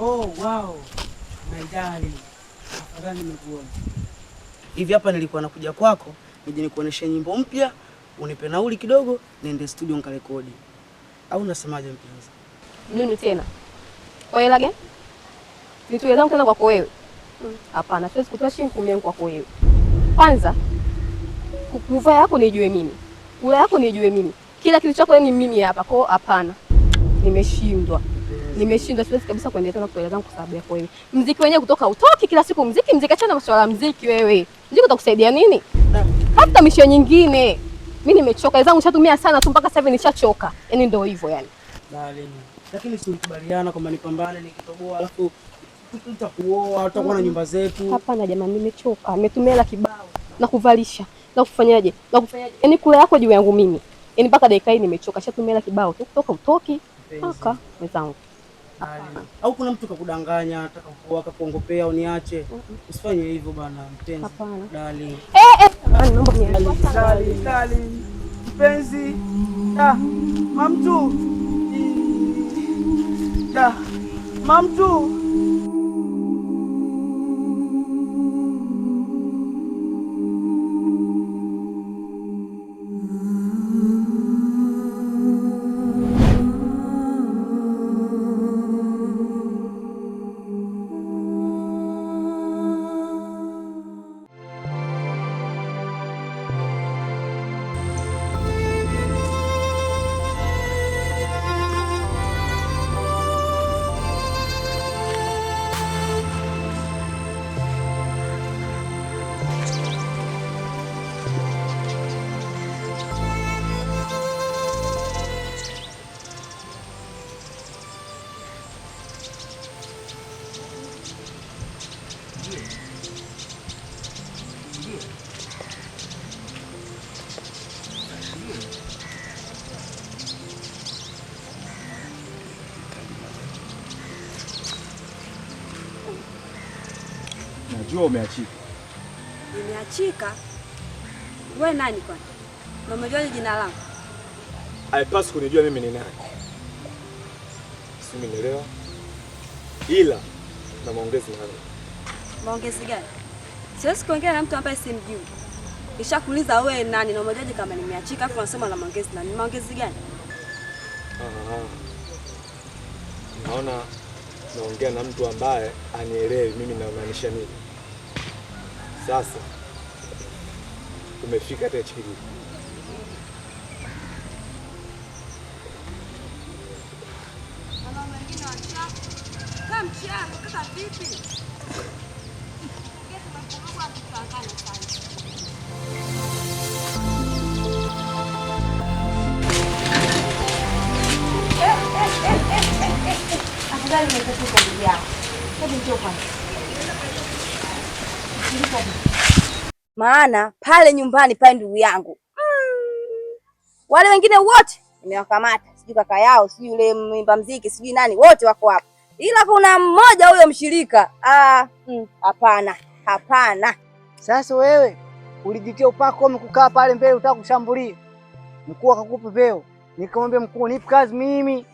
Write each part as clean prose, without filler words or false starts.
Oh, wow. My darling. Afadhali nimekuona. Hivi hapa nilikuwa nakuja kwako, nije nikuoneshe nyimbo mpya, unipe nauli kidogo, niende studio nikarekodi. Au unasemaje mpenzi? Nini tena? Kwa hela gani? Nitoe zangu tena kwako wewe? Hapana, siwezi kutoa shilingi 10 kwako wewe. Kwanza, kuvaa yako nijue mimi. Kula yako nijue mimi. Kila kitu chako ni mimi hapa. Kwa hapana. Nimeshindwa. Siwezi kabisa kuendelea tena kutoa zangu kwa sababu yako wewe. Muziki wenyewe kutoka utoki kila siku muziki achana masuala muziki wewe. Muziki utakusaidia nini? Hata misho nyingine. Mimi nimechoka. Zangu nishatumia sana tu mpaka sasa hivi nishachoka. Yaani ndio hivyo yani. Darling. Lakini si tukubaliana kwamba nipambane nikitoboa alafu tutakuoa, tutakuwa na nyumba zetu. Hapana jamani, nimechoka. Nimetumia hela kibao na kuvalisha na kufanyaje? Yaani kula yako juu yangu mimi. Yaani mpaka dakika hii nimechoka. Shatumia hela kibao tu kutoka utoki. Kaka mwenzangu. Au kuna mtu kakudanganya, ataka kuoa, kakuongopea uniache? Usifanye hivyo bana mpenzi. Hapana. Darling. Naomba mniache. Darling. Mpenzi. Mamtu. Mamtu. Najua umeachika. Nimeachika? Wewe nani kwani? Na umejua jina langu? Haipaswi kunijua mimi ni nani. Si umenielewa? Ila na maongezi na wewe. Maongezi gani? Siwezi kuongea na mtu ambaye simjui. Nishakuuliza wewe nani na umejuaje kama nimeachika afu unasema na maongezi nani? Maongezi gani? Naona naongea na mtu ambaye anielewi mimi namaanisha nini. Sasa umefika hata chini. Mama mwingine wacha. Kama mchiapo kaka vipi? Kesi mkubwa tutangana sana. Afadhali nimekupa ndugu yako. Hebu njoo kwanza. Maana pale nyumbani pale ndugu yangu. Wale wengine wote nimewakamata. Sijui kaka yao, sijui yule mwimba muziki, sijui nani, wote wako hapa. Ila kuna mmoja huyo mshirika. Hapana. Hapana. Sasa wewe ulijitia upako umekukaa pale mbele utaka kushambulia. Mkuu akakupa veo. Nikamwambia mkuu nipe kazi mimi.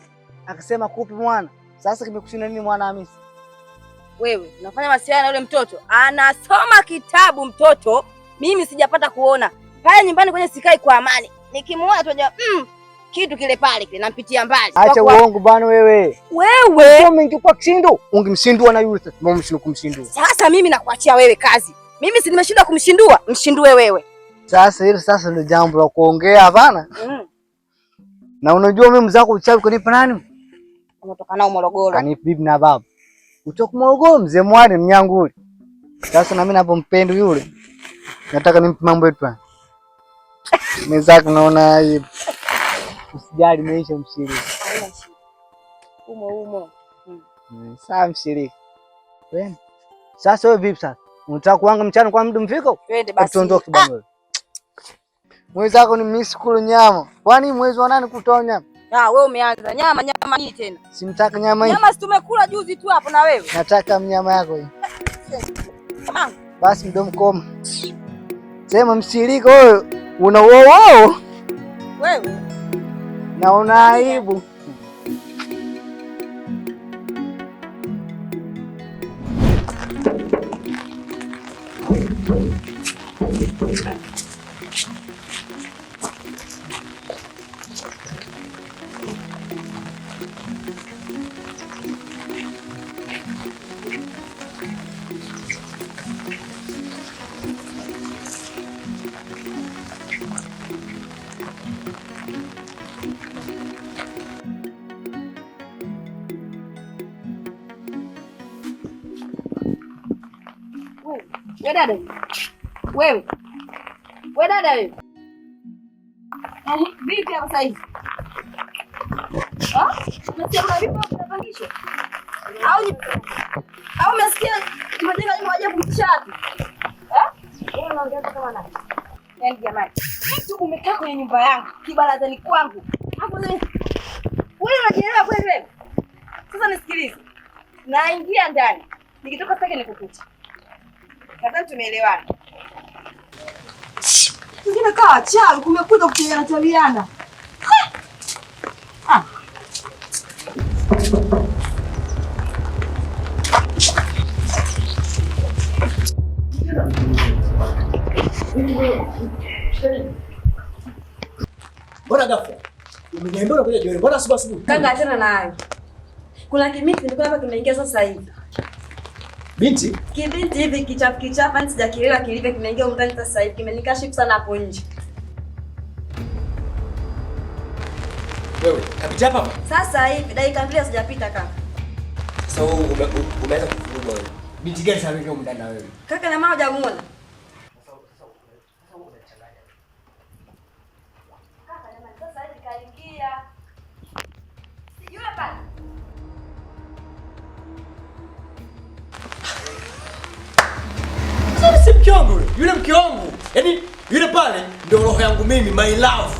Akasema kupi mwana. Sasa kimekushinda nini mwana Hamisi? Wewe unafanya masiara na yule mtoto. Anasoma kitabu mtoto. Mimi sijapata kuona. Pale nyumbani kwenye sikai kwa amani. Nikimuona tu kitu kile pale kile nampitia mbali. Acha uongo bwana wewe. Wewe kama ingekuwa kishindo ungemshindua na yule. Mbona umeshindwa kumshindua? Sasa mimi nakuachia wewe kazi. Mimi si nimeshindwa kumshindua, mshindue wewe. Sasa hilo sasa ndio jambo la kuongea hapana? Na unajua mimi mzako uchawi kunipa nani? Unatoka nao Morogoro. Kanipa bibi na baba. Kutoka Morogoro mzee Mwani Mnyanguli. Sasa na mimi napompenda yule. Nataka nimpe mambo yetu. Mezako naona aibu. Usijali maisha mshiriki. Haina shida. Umo. Sawa mshiriki. Wewe. Sasa wewe vipi sasa? Unataka kuanga mchana kwa muda mfiko? Twende basi. Tuondoke bwana wewe. Mwezi wako ni misikulu nyama. Kwani mwezi wa nani kutoa nyama? Wewe umeanza. Nyama nini tena? Simtaka nyama hii. Nyama si tumekula juzi tu hapo na wewe. Nataka mnyama yako hii. Mama. Basi mdomo koma. Sema mshirika wewe una wao. Wewe. Na una aibu. We dada. Wewe. We dada wewe. Vipi hapa sasa hivi? Unasema vipi hapa unapangisha? Au umesikia tumejenga nyumba moja kumchati? Wewe unaongea kama nani? Yaani jamani, tu umekaa kwenye nyumba yangu, kibarazani kwangu. Hapo wewe unajielewa kweli wewe? Sasa nisikilize. Naingia ndani. Nikitoka sasa nikukuta. Nadhani tumeelewana. Ngine kaa chawi kumekuja kupiana tabiana. Bora ghafla. Umeniambia unakuja jioni. Bora asubuhi. Kanga achana nayo. Kuna kimiti nilikuwa hapa kimeingia sasa hivi. Binti? Kibinti hivi kichafu yani sijakielewa kilivyo kimeingia ndani sasa hivi. Kimenikashifu sana hapo nje. Wewe, kapita hapa? Sasa hivi dakika mbili sijapita kaka. Sasa wewe umeanza kufuruga wewe. Binti gani sasa hivi ndani na wewe? Kaka na mama hujamuona. Kaka jamani sasa hivi kaingia. Sijui hapa. Sasa si mke wangu yule mke wangu. Yaani yule pale ndio roho yangu mimi, my love.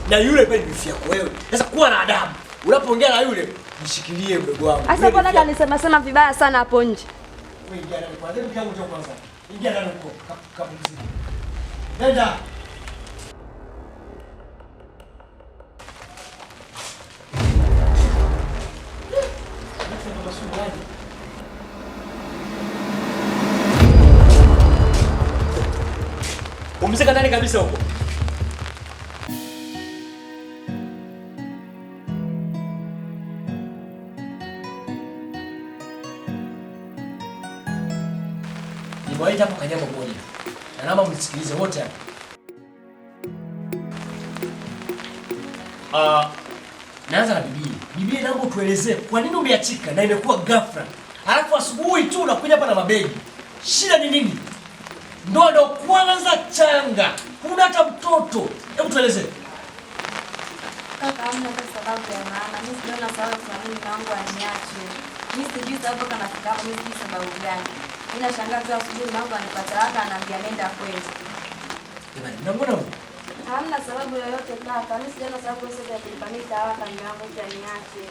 Na yule pale ni fia wewe. Sasa kuwa na adabu. Unapoongea na yule, mshikilie mdogo wangu. Sasa mbona kanisema sema vibaya sana hapo nje? Wewe ingia ndani kwanza, mke wangu njoo kwanza. Ingia ndani huko, kapumzika. Nenda. Pumzika ndani kabisa huko. Nimewaita hapo kanyama moja. Na naomba mnisikilize wote hapa. Naanza na Biblia. Biblia naomba tuelezee kwa nini umeachika na imekuwa ghafla. Halafu asubuhi tu unakuja hapa na mabegi. Shida ni nini? Ndo kwanza changa. Huna hata mtoto. Hebu tuelezee. Kaka, hamna hata sababu ya maana. Mimi sijaona sababu kwa nini naomba aniache. Mimi sijui sababu kama nafika hapo, mimi sijui sababu gani. Mimi nashangaa tu asubuhi naomba anipata haraka ananiambia nenda kweli. Jamani, mbona wewe? Hamna sababu yoyote kaka. Mimi sijaona sababu yoyote ya kunipeleka haraka niombe aniache.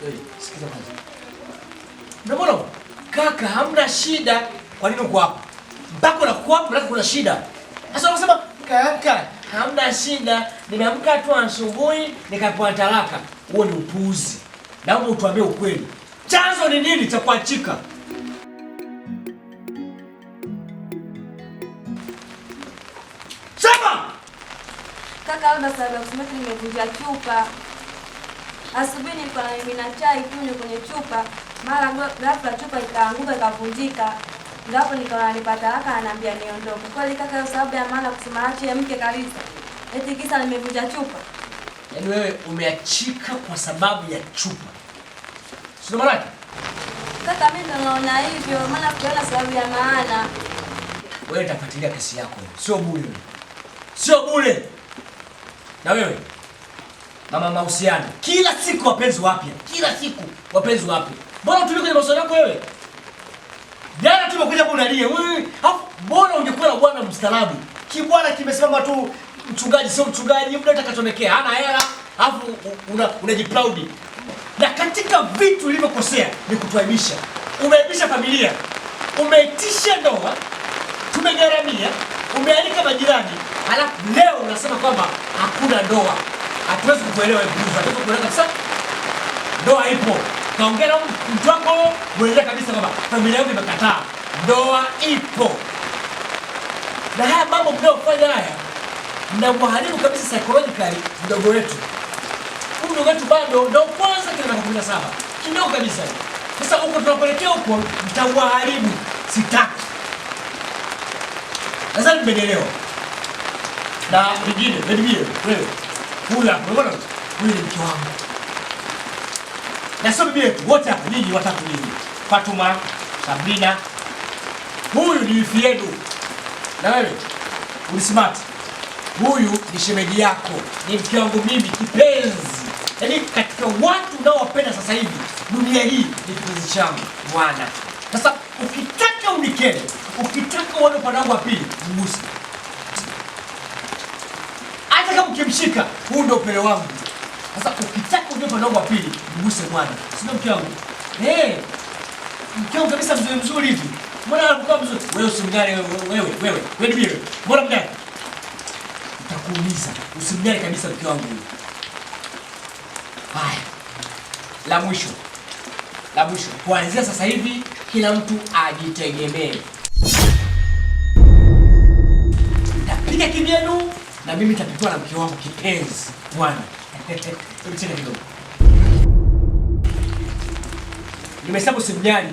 Wewe, sikiza kwanza. Mbona kaka hamna shida, kwa nini uko hapa? Mpaka unakuwa hapa kuna shida. Sasa unasema kaka hamna shida, nimeamka tu asubuhi nikapewa talaka. Huo ni upuuzi. Naomba utuambie ukweli. Chanzo ni nini cha kuachika? Sema! Kaka, labda sababu ya kusema nimevunja chupa. Asubuhi nilikuwa na mimi na chai kunywa kwenye chupa, mara ghafla chupa ikaanguka ikavunjika. Ndio hapo nikaona nipata haraka ananiambia niondoke. Kweli kaka, hiyo sababu ya maana kusema ache mke kabisa. Eti kisa nimevunja chupa. Yaani wewe umeachika kwa sababu ya chupa. Sio maana yake? Kaka, mimi ndo naona hivyo, maana sijaona sababu ya maana. Wewe utafuatilia kesi yako. Sio bure. Sio bure. Na wewe mama mahusiano. Kila siku wapenzi wapya. Kila siku wapenzi wapya. Mbona utumie kwenye mahusiano yako wewe? Jana tumekuja hapo unalia. Wewe, mbona ungekuwa na bwana mstaarabu? Kibwana kimesimama tu mchungaji sio mchungaji, muda utakachomekea. Hana hela, alafu unajiproud. Na katika vitu ulivyokosea ni kutuaibisha. Umeaibisha familia. Umeitisha ndoa. Tumegharamia, umealika majirani. Halafu leo unasema kwamba hakuna ndoa. Hatuwezi kukuelewa hivi. Hatuwezi kukuelewa kabisa. Ndoa ipo. Kaongea na mtu wako, mweleza kabisa kwamba familia yangu imekataa. Ndoa ipo. Na haya mambo mnayofanya haya mnamharibu kabisa psychologically mdogo wetu. Huyu mdogo wetu bado ndio kwanza kile miaka 17. Kidogo kabisa. Sasa huko tunapelekea huko mtawaharibu. Sitaki. Sasa nimeelewa. Na vingine, wewe. Huyu hapa, unaona? Huyu ni mke wangu. Na sio bibi yetu, wote hapa nyinyi watatu nyinyi. Fatuma, Sabrina. Huyu ni wifi yenu. Na wewe, ulisimati. Huyu ni shemeji yako. Ni mke wangu mimi kipenzi. Yaani katika watu unaowapenda sasa hivi, dunia hii ni kipenzi changu, bwana. Sasa ukitaka unikere, ukitaka uone upande wangu wa pili, mguse. Hata kama ukimshika, huu ndio upele wangu. Sasa ukitaka uone upande wangu wa pili, mguse mwana. Sio mke wangu. Mke wangu kabisa mzuri hivi. Mbona anakuwa mzuri? Wewe usimjali wewe. Wewe. Mbona mjali? Nitakuuliza. Usimjali kabisa mke wangu huyu. Haya. La mwisho. Kuanzia sasa hivi kila mtu ajitegemee. Napiga kivyenu na mimi nitapigwa na mke wangu kipenzi. Bwana. Hebu tena kidogo. Nimesema usimjali.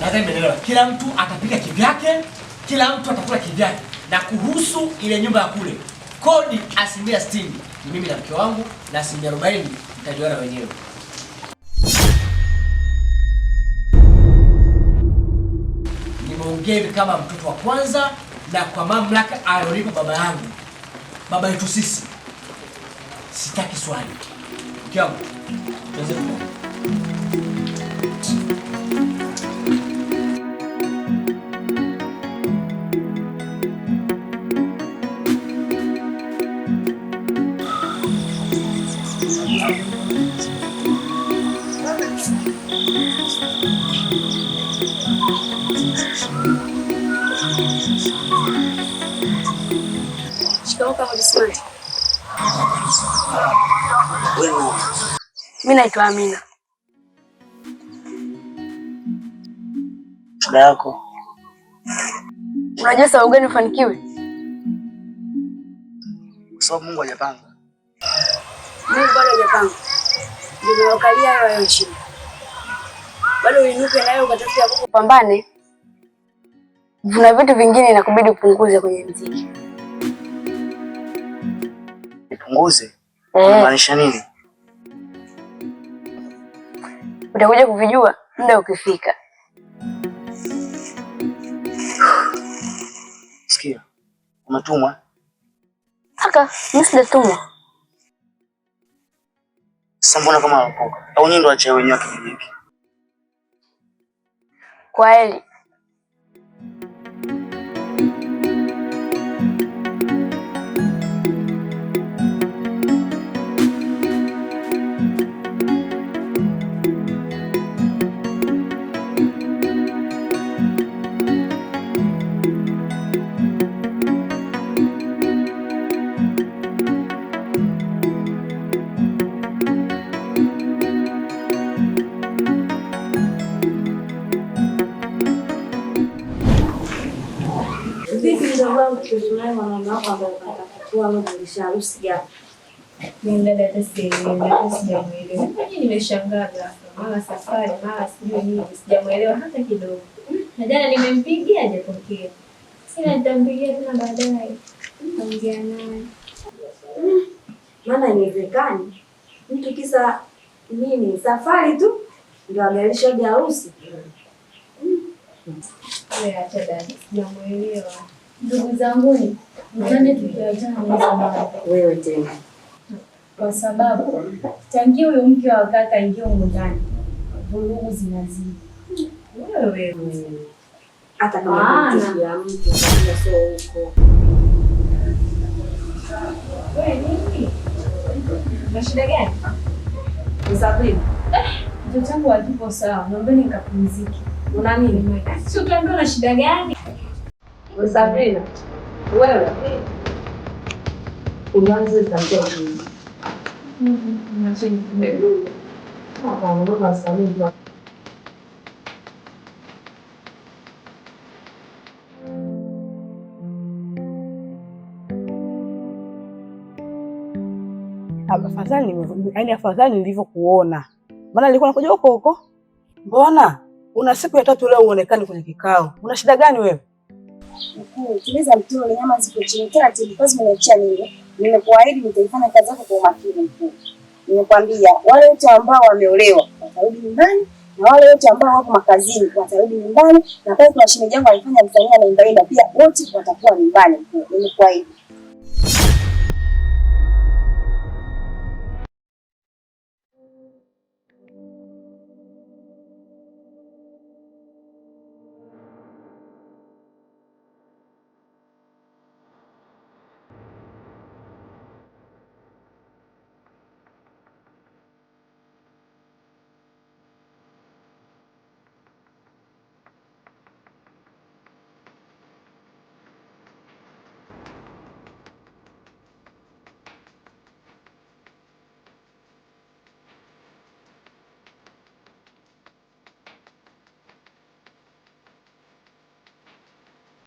Nadhani mmeelewa. Kila mtu atapiga kivyake, kila mtu atakula kivyake. Na kuhusu ile nyumba ya kule, kodi 60% ni mimi na mke wangu na 40% mtajiona wenyewe. Nimeongea hivi kama mtoto wa kwanza na kwa mamlaka aliyonipa baba yangu. Baba yetu sisi. Sitaki swali. Mke wangu, tuanze kwa. Mimi naitwa Amina. Shida yako? Unajua sababu gani ufanikiwe? Kwa sababu Mungu hajapanga. Mungu bado hajapanga. Ndio wakalia hayo chini. Bado uinuke nayo ukatafuta kupambane. Kuna vitu vingine inakubidi upunguze kwenye muziki. Nipunguze? Unamaanisha nini? Utakuja kuvijua muda ukifika. Sikia. Umetumwa? Kaka, mimi sijatumwa. Sasa mbona kama unapoka? Au nyinyi ndo acha wenyewe kijiji hiki? Kwa heli. Nimeshangaa mara safari mara sijui nini, sijamuelewa hata kidogo. Na jana nimempigia hajapokea. Sina, nitampigia tena baadaye. Ongea naye. Maana inawezekani mtu kisa nini safari tu ndio amealisha bi harusi. Wewe acha dada, sijamuelewa. Ndugu zangu, mtane tukiachana na hizo Wewe tena. Kwa sababu tangia huyo mke wa kaka ingia huko ndani, vurugu zinazidi. Wewe hata kama mtu ya mtu kabla sio huko. Wewe nini? Na shida gani? Sabrina. Mtoto wangu hakipo sawa. Naomba nikapumzike. Una nini? Sio tuambie na shida gani? Sabrina. Wewe. Unaanza tabia hii. afadhali nilivyokuona. Maana nilikuwa nakuja huko. Mbona una siku ya 3 leo uonekane kwenye kikao? Una shida gani wewe? Mkuu, tuliza mtoni, nyama ziko chini. Taratibu kazi nimeachia nini? Nimekuahidi nitaifanya kazi yako kwa umakini mkuu. Nimekwambia wale wote ambao wameolewa watarudi nyumbani na wale wote ambao wapo makazini watarudi nyumbani, na pale kuna shemeji yangu alifanya msanii anaimbaimba pia wote watakuwa nyumbani mkuu. Nimekuahidi.